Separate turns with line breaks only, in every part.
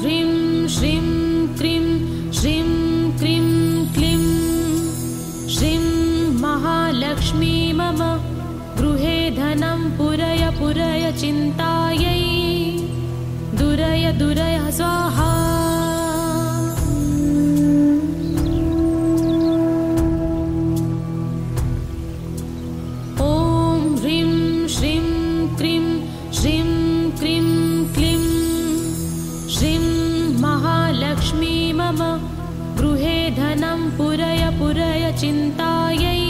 ह्रीं श्रीं क्रीं श्रीं क्रीं क्लीं श्रीं महालक्ष्मी मम गृहे धनं पुरय पुरय चिन्तायै दुरय दुरय स्वाहा। लक्ष्मी मम गृहे धनं पुरय पुरय चिन्तायै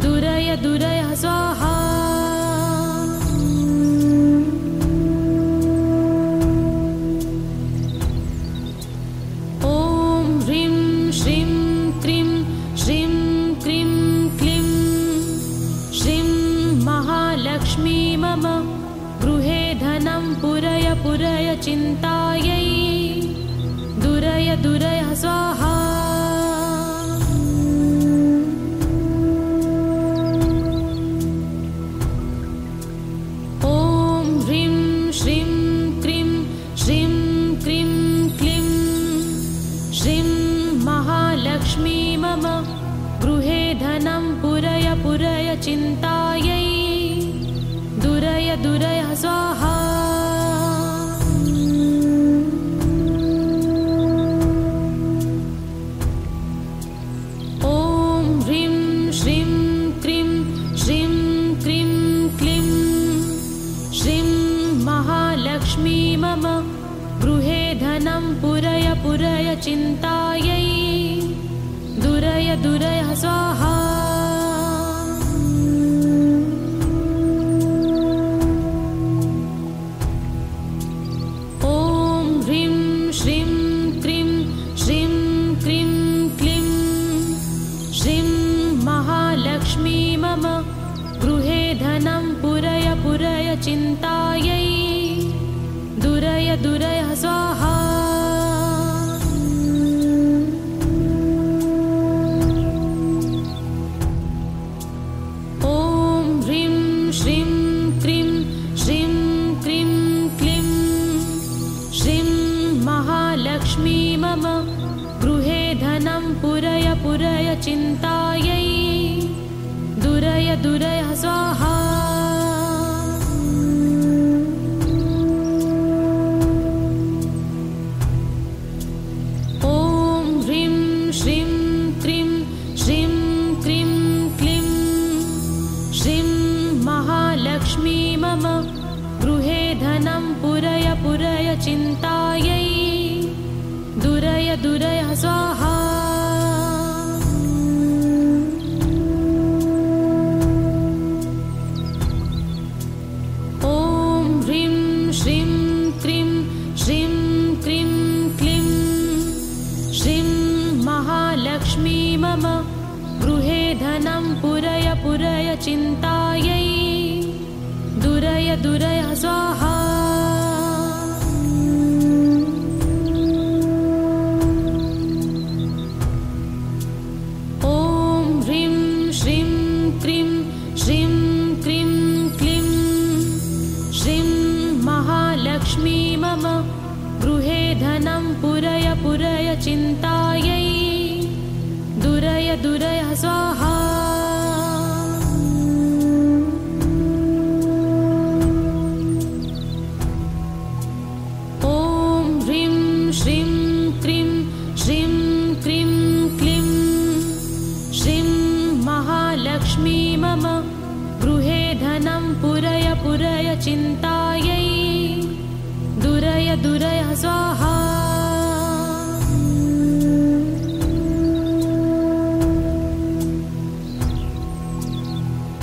दुरय दुरय स्वाहा। ॐ ह्रीं श्रीं क्रीं श्रीं क्रीं क्लीं श्रीं महालक्ष्मी मम गृहे धनं पुरय पुरय चिन्तायै दुरय दुरय स्वाहा। ॐ ह्रीं श्रीं क्रीं श्रीं क्रीं क्लीं श्रीं महालक्ष्मी मम गृहे धनं पुरय पुरय चिन्तायै दुरय दुरय स्वाहा। लक्ष्मी मम गृहे धनं पुरय पुरय चिन्तायै दुरय दुरय स्वाहा। ॐ ह्रीं श्रीं क्रीं श्रीं क्रीं क्लीं श्रीं महालक्ष्मी मम गृहे धनं पुरय पुरय चिन्तायै दुरय दुरय स्वाहा। ॐ ह्रीं श्रीं क्रीं श्रीं क्रीं क्लीं श्रीं महालक्ष्मी मम गृहे धनं पुरय पुरय चिन्तायै दुरय दुरय स्वाहा। लक्ष्मी मम गृहे धनं पुरय पुरय चिन्तायै दुरय दुरय स्वाहा। ॐ ह्रीं श्रीं क्रीं श्रीं क्रीं क्लीं श्रीं महालक्ष्मी मम गृहे धनं पुरय पुरय चिन्तायै दुरय दुरय स्वाहा। ॐ ह्रीं श्रीं क्रीं श्रीं क्रीं क्लीं श्रीं महालक्ष्मी मम गृहे धनं पुरय पुरय चिन्तायै दुरय दुरय स्वाहा। लक्ष्मी मम गृहे धनं पुरय पुरय चिन्तायै दुरय दुरय स्वाहा।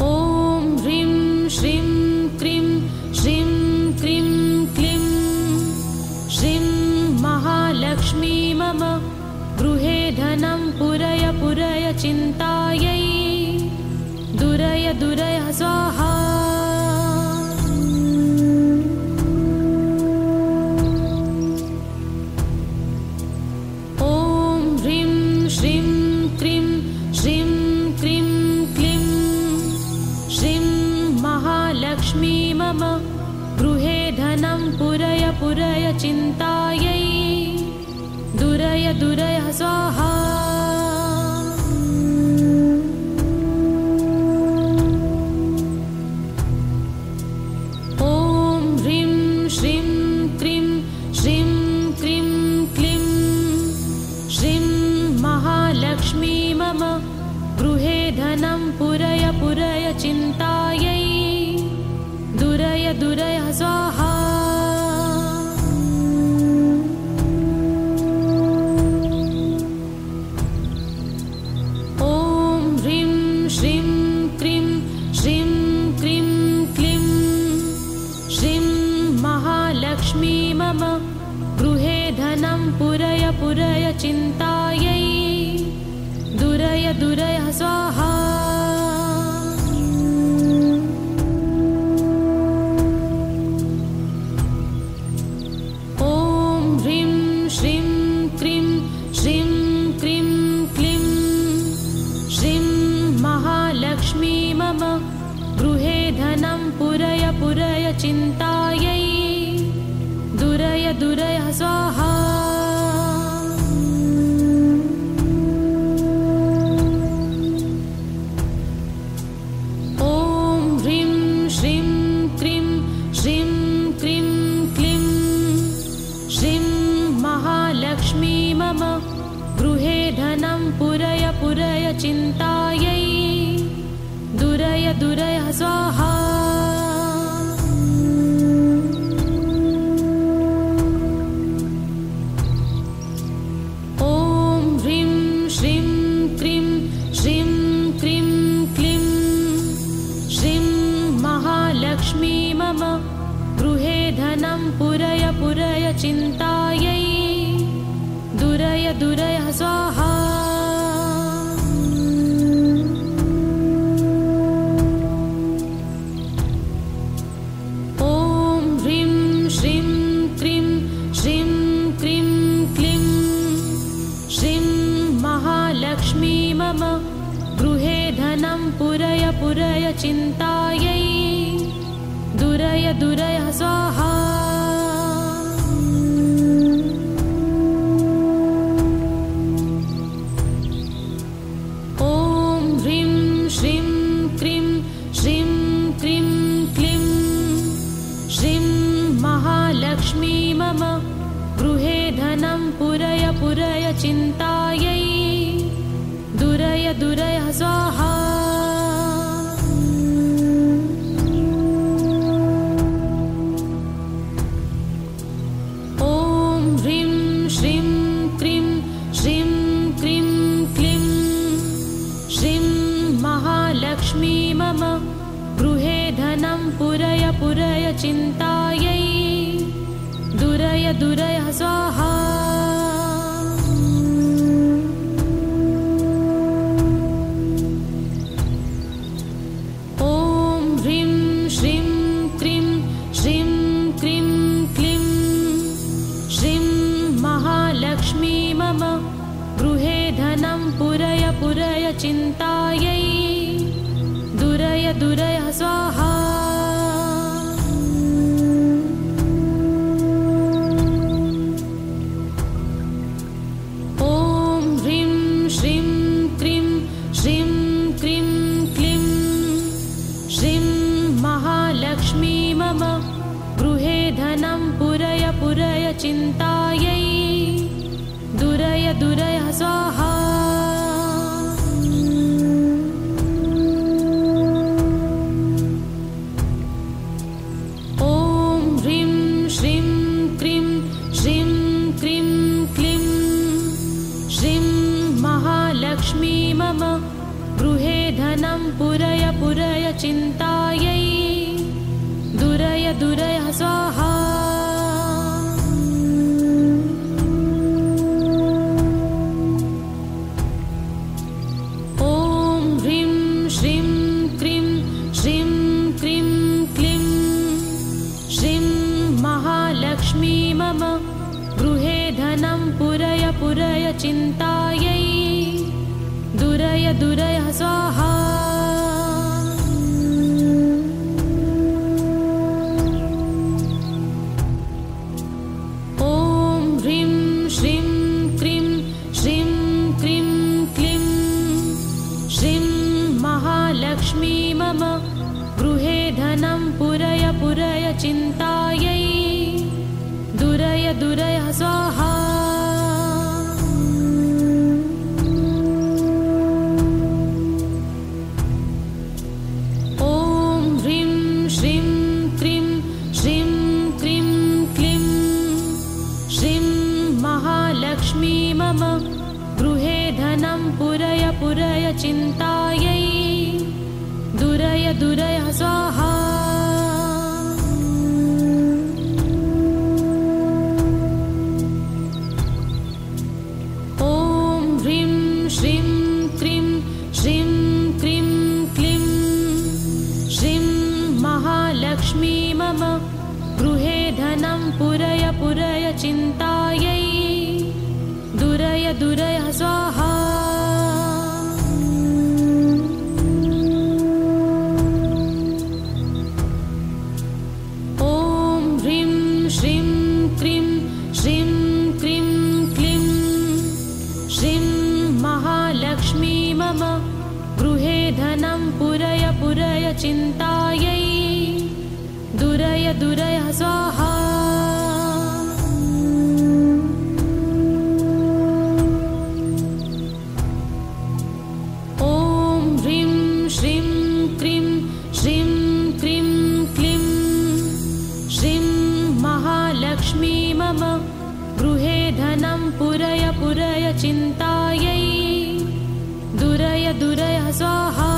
ॐ ह्रीं श्रीं क्रीं श्रीं क्रीं क्लीं श्रीं महालक्ष्मी मम गृहे धनं पुरय पुरय चिन्तायै दुरय दुरय स्वाहा। ॐ ह्रीं श्रीं क्रीं श्रीं क्रीं क्लीं श्रीं महालक्ष्मी मम गृहे धनं धनं पुरय पुरय चिन्तायै दुरय दुरय स्वाहा ॐ ह्रीं श्रीं क्रीं श्रीं क्रीं क्लीं श्रीं महालक्ष्मी मम गृहे धनं पुरय पुरय चिन्तायै दुरय दुरय स्वाहा ॐ ह्रीं श्रीं क्रीं श्रीं क्रीं क्लीं श्रीं महालक्ष्मी मम गृहे धनं पुरय पुरय चिन्तायै दुरय दुरय स्वाहा गृहे धनं पुरय पुरय चिन्तायै दुरय दुरय स्वाहा ॐ ह्रीं श्रीं क्रीं श्रीं क्रीं क्लीं श्रीं महालक्ष्मी मम गृहे धनं पुरय पुरय चिन्तायै दुरय दुरय स्वाहा ॐ ह्रीं श्रीं क्रीं श्रीं क्रीं क्लीं श्रीं महालक्ष्मी मम गृहे धनं पुरय पुरय चिन्तायै दुरय दुरय स्वाहा मम गृहे धनं पुरय पुरय चिन्तायै दुरय दुरय स्वाहा ॐ ह्रीं श्रीं क्रीं श्रीं क्रीं क्लीं श्रीं महालक्ष्मी मम गृहे धनं पुरय पुरय चिन्तायै दुरय दुरय स्वाहा ॐ ह्रीं श्रीं क्रीं श्रीं क्रीं क्लीं श्रीं महालक्ष्मी मम गृहे धनं पुरय पुरय चिन्तायै दुरय दुरय स्वाहा गृहे धनं पुरय पुरय चिन्तायै दुरय दुरय स्वाहा ॐ ह्रीं श्रीं क्रीं श्रीं क्रीं क्लीं श्रीं महालक्ष्मी मम गृहे धनं पुरय पुरय चिन्तायै दुरय दुरय स्वाहा ॐ ह्रीं श्रीं क्रीं श्रीं क्रीं क्लीं श्रीं महालक्ष्मी मम गृहे धनं पुरय पुरय चिन्तायै दुरय दुरय स्वाहा मम गृहे धनं पुरय पुरय चिन्तायै दुरय दुरय स्वाहा ॐ दुरय स्वाहा। ॐ ह्रीं श्रीं क्रीं श्रीं क्रीं क्लीं श्रीं महालक्ष्मी मम गृहे धनं पुरय पुरय चिन्तायै दुरय दुरय स्वाहा। ॐ ह्रीं श्रीं क्रीं श्रीं क्रीं क्लीं श्रीं महालक्ष्मी मम गृहे धनं पुरय पुरय चिन्तायै दुरय दुरय स्वाहा। ॐ ह्रीं श्रीं क्रीं श्रीं क्रीं क्लीं श्रीं महालक्ष्मी मम गृहे धनं पुरय पुरय चिन्तायै दुरय दुरय स्वाहा। ॐ ह्रीं श्रीं क्रीं श्रीं क्रीं क्लीं श्रीं महालक्ष्मी मम गृहे धनं पुरय पुरय चिन्तायै दुरय दुरय स्वाहा।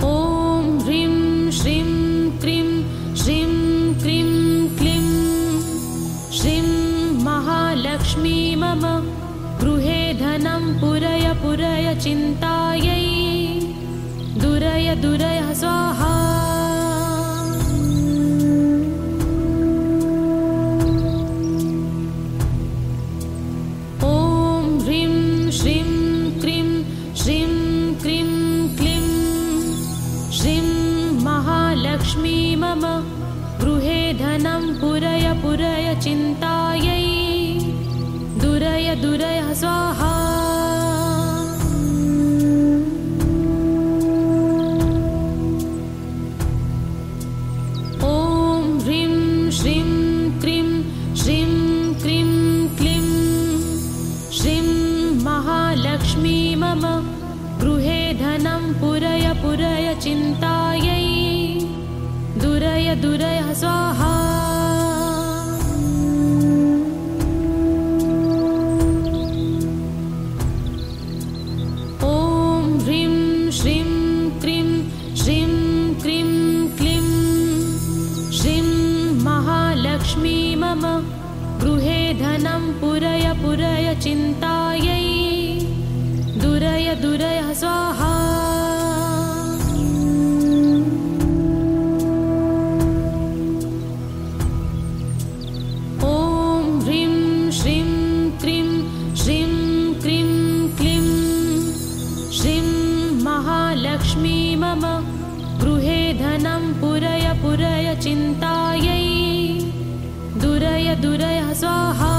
ॐ ह्रीं श्रीं क्रीं श्रीं क्रीं क्लीं श्रीं महालक्ष्मी मम गृहे धनं पुरय पुरय चिन्तायै दुरय दुरय स्वाहा। ॐ ह्रीं श्रीं क्रीं श्रीं क्रीं क्लीं श्रीं महालक्ष्मी मम गृहे धनं पुरय पुरय चिन्तायै दुरय दुरय स्वाहा। ॐ ह्रीं श्रीं क्रीं श्रीं क्रीं क्लीं श्रीं महालक्ष्मी मम गृहे धनं पुरय पुरय चिन्तायै दुरय दुरय स्वाहा। ॐ ह्रीं श्रीं क्रीं श्रीं क्रीं क्लीं श्रीं महालक्ष्मी मम गृहे धनं पुरय पुरय चिन्तायै दुरय दुरय स्वाहा। ॐ ह्रीं श्रीं क्रीं श्रीं क्रीं क्लीं श्रीं महालक्ष्मी मम गृहे धनं पुरय पुरय चिन्तायै दुरय दुरय स्वाहा।